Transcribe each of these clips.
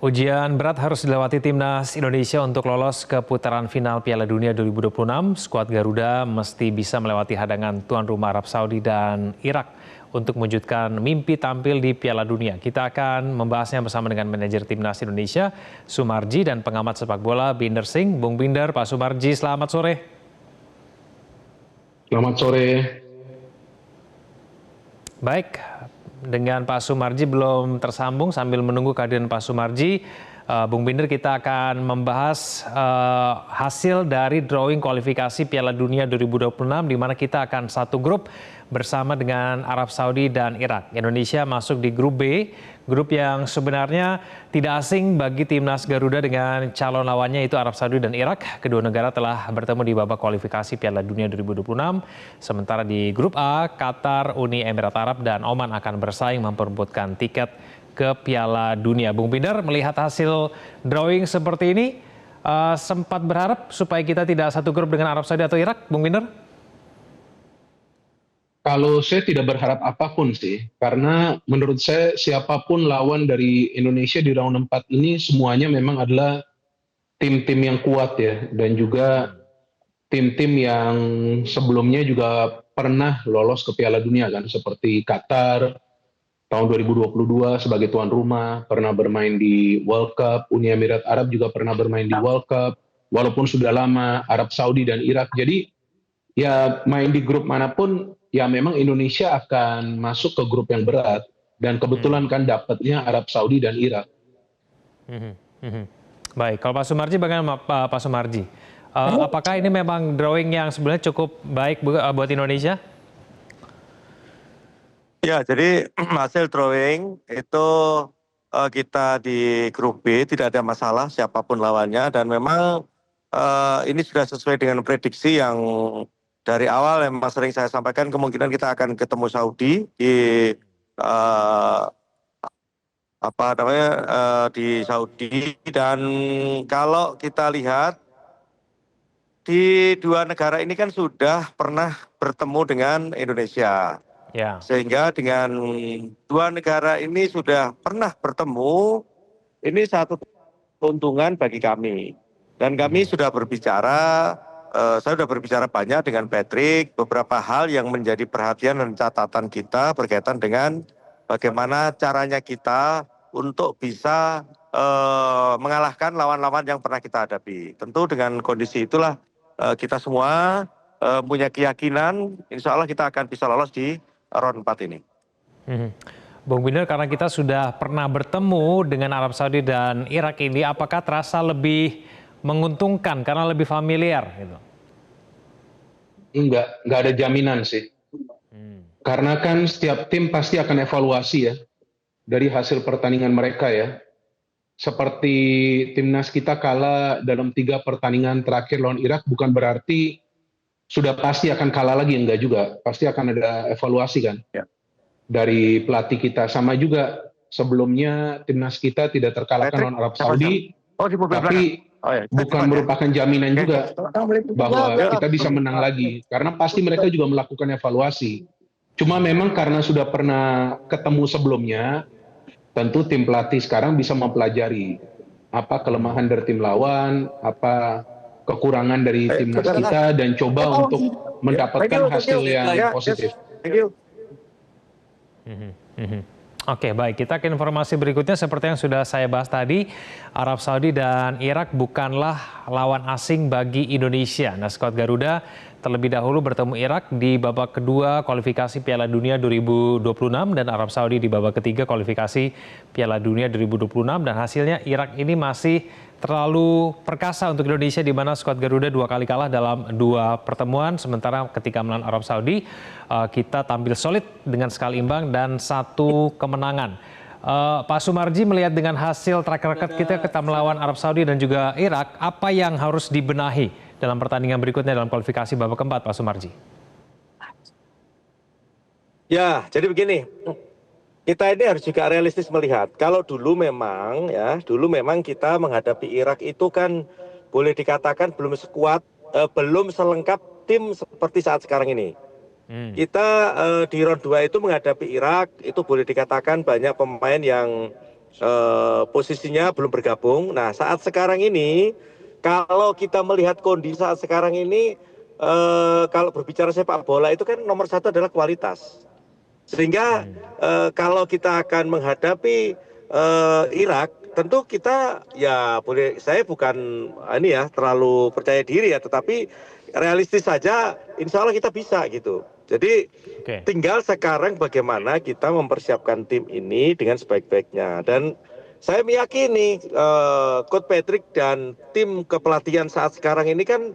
Ujian berat harus dilewati timnas Indonesia untuk lolos ke putaran final Piala Dunia 2026. Skuad Garuda mesti bisa melewati hadangan tuan rumah Arab Saudi dan Irak untuk mewujudkan mimpi tampil di Piala Dunia. Kita akan membahasnya bersama dengan manajer timnas Indonesia, Sumarji, dan pengamat sepak bola Binder Singh. Bung Binder, Pak Sumarji, selamat sore. Selamat sore. Baik, dengan Pak Sumarji belum tersambung. Sambil menunggu kehadiran Pak Sumarji, Bung Binder, kita akan membahas hasil dari drawing kualifikasi Piala Dunia 2026 di mana kita akan satu grup bersama dengan Arab Saudi dan Irak. Indonesia masuk di grup B, grup yang sebenarnya tidak asing bagi timnas Garuda dengan calon lawannya itu Arab Saudi dan Irak. Kedua negara telah bertemu di babak kualifikasi Piala Dunia 2026. Sementara di grup A, Qatar, Uni Emirat Arab, dan Oman akan bersaing memperebutkan tiket ke Piala Dunia. Bung Binder, melihat hasil drawing seperti ini, sempat berharap supaya kita tidak satu grup dengan Arab Saudi atau Irak, Bung Binder? Kalau saya tidak berharap apapun sih, karena menurut saya siapapun lawan dari Indonesia di round 4 ini semuanya memang adalah tim-tim yang kuat ya, dan juga tim-tim yang sebelumnya juga pernah lolos ke Piala Dunia kan, seperti Qatar tahun 2022 sebagai tuan rumah, pernah bermain di World Cup, Uni Emirat Arab juga pernah bermain di World Cup, walaupun sudah lama, Arab Saudi dan Irak. Jadi ya main di grup manapun, ya memang Indonesia akan masuk ke grup yang berat, dan kebetulan kan dapatnya Arab Saudi dan Irak. Baik, kalau Pak Sumarji, bagaimana Pak Sumarji? Apakah ini memang drawing yang sebenarnya cukup baik buat Indonesia? Ya, jadi hasil drawing itu kita di grup B tidak ada masalah siapapun lawannya, dan memang ini sudah sesuai dengan prediksi yang dari awal yang sering saya sampaikan. Kemungkinan kita akan ketemu Saudi di di Saudi, dan kalau kita lihat di dua negara ini kan sudah pernah bertemu dengan Indonesia. Ya. Sehingga dengan dua negara ini sudah pernah bertemu, ini satu keuntungan bagi kami. Dan kami sudah berbicara, saya sudah berbicara banyak dengan Patrick, beberapa hal yang menjadi perhatian dan catatan kita berkaitan dengan bagaimana caranya kita untuk bisa mengalahkan lawan-lawan yang pernah kita hadapi. Tentu dengan kondisi itulah kita semua punya keyakinan, insya Allah kita akan bisa lolos di round 4 ini. Bung Binder, karena kita sudah pernah bertemu dengan Arab Saudi dan Irak ini, apakah terasa lebih menguntungkan karena lebih familiar? Gitu? Enggak ada jaminan sih. Karena kan setiap tim pasti akan evaluasi ya dari hasil pertandingan mereka ya. Seperti timnas kita kalah dalam 3 pertandingan terakhir lawan Irak, bukan berarti sudah pasti akan kalah lagi, enggak juga. Pasti akan ada evaluasi kan Ya. dari pelatih kita. Sama juga sebelumnya timnas kita tidak terkalahkan lawan Arab Saudi, tapi bukan merupakan jaminan juga bahwa kita bisa menang lagi, karena pasti mereka juga melakukan evaluasi. Cuma memang karena sudah pernah ketemu sebelumnya, tentu tim pelatih sekarang bisa mempelajari apa kelemahan dari tim lawan, apa kekurangan dari timnas kita, dan coba untuk mendapatkan hasil yang positif. Oke, baik. Kita ke informasi berikutnya. Seperti yang sudah saya bahas tadi, Arab Saudi dan Irak bukanlah lawan asing bagi Indonesia. Nah, skuad Garuda terlebih dahulu bertemu Irak di babak kedua kualifikasi Piala Dunia 2026 dan Arab Saudi di babak ketiga kualifikasi Piala Dunia 2026, dan hasilnya Irak ini masih terlalu perkasa untuk Indonesia, di mana skuad Garuda 2 kali kalah dalam 2 pertemuan, sementara ketika melawan Arab Saudi kita tampil solid dengan sekali imbang dan 1 kemenangan. Pak Sumarji, melihat dengan hasil track record kita melawan Arab Saudi dan juga Irak, apa yang harus dibenahi dalam pertandingan berikutnya dalam kualifikasi babak keempat, Pak Sumarji? Ya, jadi begini. Kita ini harus juga realistis melihat. Kalau dulu memang kita menghadapi Irak itu kan boleh dikatakan belum sekuat, belum selengkap tim seperti saat sekarang ini. Kita di round 2 itu menghadapi Irak, itu boleh dikatakan banyak pemain yang posisinya belum bergabung. Nah, saat sekarang ini, kalau kita melihat kondisi saat sekarang ini, kalau berbicara sepak bola itu kan nomor satu adalah kualitas. Sehingga kalau kita akan menghadapi Irak, tentu kita ya boleh, saya bukan ini ya terlalu percaya diri ya, tetapi realistis saja, insya Allah kita bisa gitu. Jadi Oke. tinggal sekarang bagaimana kita mempersiapkan tim ini dengan sebaik-baiknya. Dan saya meyakini Coach Patrick dan tim kepelatihan saat sekarang ini kan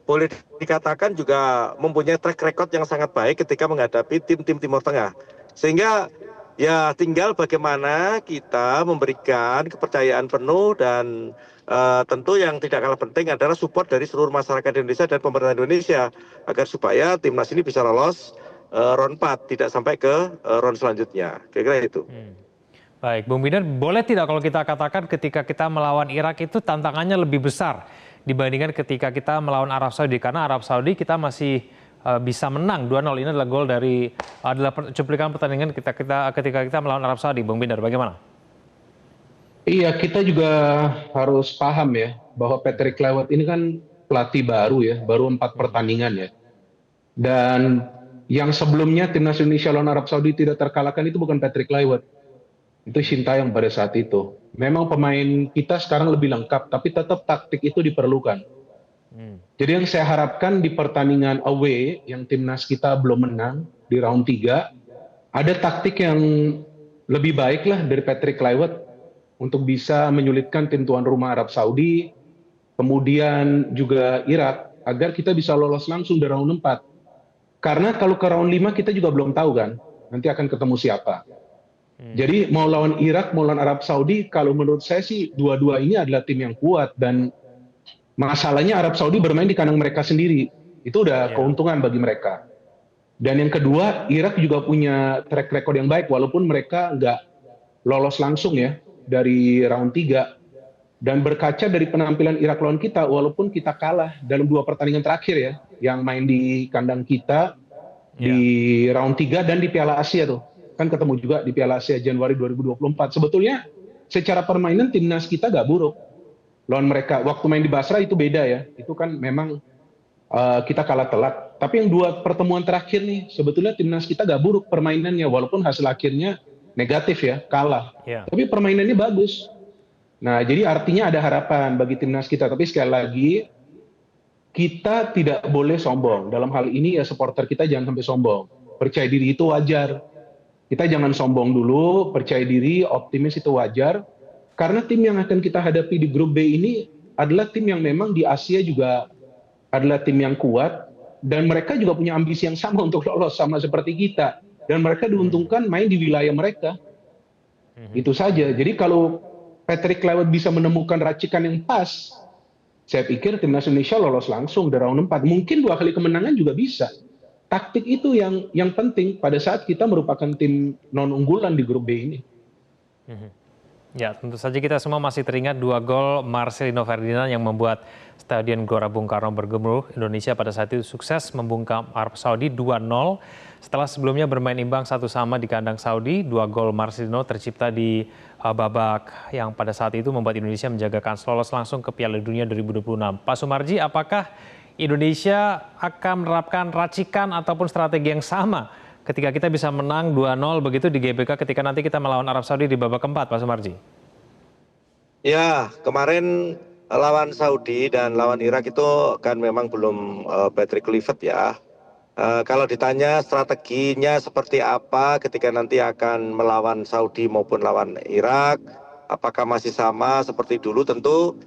boleh dikatakan juga mempunyai track record yang sangat baik ketika menghadapi tim-tim Timur Tengah. Sehingga ya tinggal bagaimana kita memberikan kepercayaan penuh dan tentu yang tidak kalah penting adalah support dari seluruh masyarakat Indonesia dan pemerintah Indonesia agar supaya timnas ini bisa lolos round 4, tidak sampai ke round selanjutnya. Kira-kira itu. Baik, Bung Binder, boleh tidak kalau kita katakan ketika kita melawan Irak itu tantangannya lebih besar dibandingkan ketika kita melawan Arab Saudi? Karena Arab Saudi kita masih bisa menang 2-0. Ini adalah gol dari adalah cuplikan pertandingan ketika kita melawan Arab Saudi. Bung Binder, bagaimana? Iya, kita juga harus paham ya bahwa Patrick Kluivert ini kan pelatih baru ya, baru 4 pertandingan ya. Dan yang sebelumnya timnas Indonesia lawan Arab Saudi tidak terkalahkan itu bukan Patrick Kluivert, itu Sintayong pada saat itu. Memang pemain kita sekarang lebih lengkap, tapi tetap taktik itu diperlukan. Jadi yang saya harapkan di pertandingan away yang timnas kita belum menang di round 3, ada taktik yang lebih baik lah dari Patrick Kluivert untuk bisa menyulitkan tim tuan rumah Arab Saudi, kemudian juga Irak, agar kita bisa lolos langsung di round 4. Karena kalau ke round 5 kita juga belum tahu kan, nanti akan ketemu siapa. Jadi mau lawan Irak, mau lawan Arab Saudi, kalau menurut saya sih dua-dua ini adalah tim yang kuat. Dan masalahnya Arab Saudi bermain di kandang mereka sendiri. Itu udah Ya. keuntungan bagi mereka. Dan yang kedua, Irak juga punya track record yang baik, walaupun mereka nggak lolos langsung ya dari round 3. Dan berkaca dari penampilan Irak lawan kita, walaupun kita kalah dalam 2 pertandingan terakhir ya, yang main di kandang kita, di Ya. round 3 dan di Piala Asia tuh. Kan ketemu juga di Piala Asia Januari 2024. Sebetulnya secara permainan timnas kita gak buruk. Lawan mereka, waktu main di Basra itu beda ya. Itu kan memang kita kalah telak. Tapi yang 2 pertemuan terakhir nih, sebetulnya timnas kita gak buruk permainannya. Walaupun hasil akhirnya negatif ya, kalah. Ya. Tapi permainannya bagus. Nah, jadi artinya ada harapan bagi timnas kita. Tapi sekali lagi, kita tidak boleh sombong. Dalam hal ini ya supporter kita jangan sampai sombong. Percaya diri itu wajar. Kita jangan sombong dulu, percaya diri, optimis itu wajar. Karena tim yang akan kita hadapi di grup B ini adalah tim yang memang di Asia juga adalah tim yang kuat. Dan mereka juga punya ambisi yang sama untuk lolos, sama seperti kita. Dan mereka diuntungkan main di wilayah mereka. Itu saja. Jadi kalau Patrick Kluivert bisa menemukan racikan yang pas, saya pikir timnas Indonesia lolos langsung di round 4. Mungkin 2 kali kemenangan juga bisa. Taktik itu yang penting pada saat kita merupakan tim non unggulan di grup B ini. Ya, tentu saja kita semua masih teringat 2 gol Marcelino Ferdinand yang membuat Stadion Gelora Bung Karno bergemuruh. Indonesia pada saat itu sukses membungkam Arab Saudi 2-0. Setelah sebelumnya bermain imbang 1-1 di kandang Saudi, 2 gol Marcelino tercipta di babak yang pada saat itu membuat Indonesia menjaga kans lolos langsung ke Piala Dunia 2026. Pak Sumarji, apakah Indonesia akan menerapkan racikan ataupun strategi yang sama ketika kita bisa menang 2-0 begitu di GBK ketika nanti kita melawan Arab Saudi di babak keempat, Pak Sumarji? Ya, kemarin lawan Saudi dan lawan Irak itu kan memang belum Patrick Kluivert ya. Kalau ditanya strateginya seperti apa ketika nanti akan melawan Saudi maupun lawan Irak, apakah masih sama seperti dulu? Tentu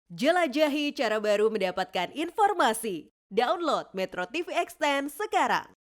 Jelajahi cara baru mendapatkan informasi. Download Metro TV Extend sekarang.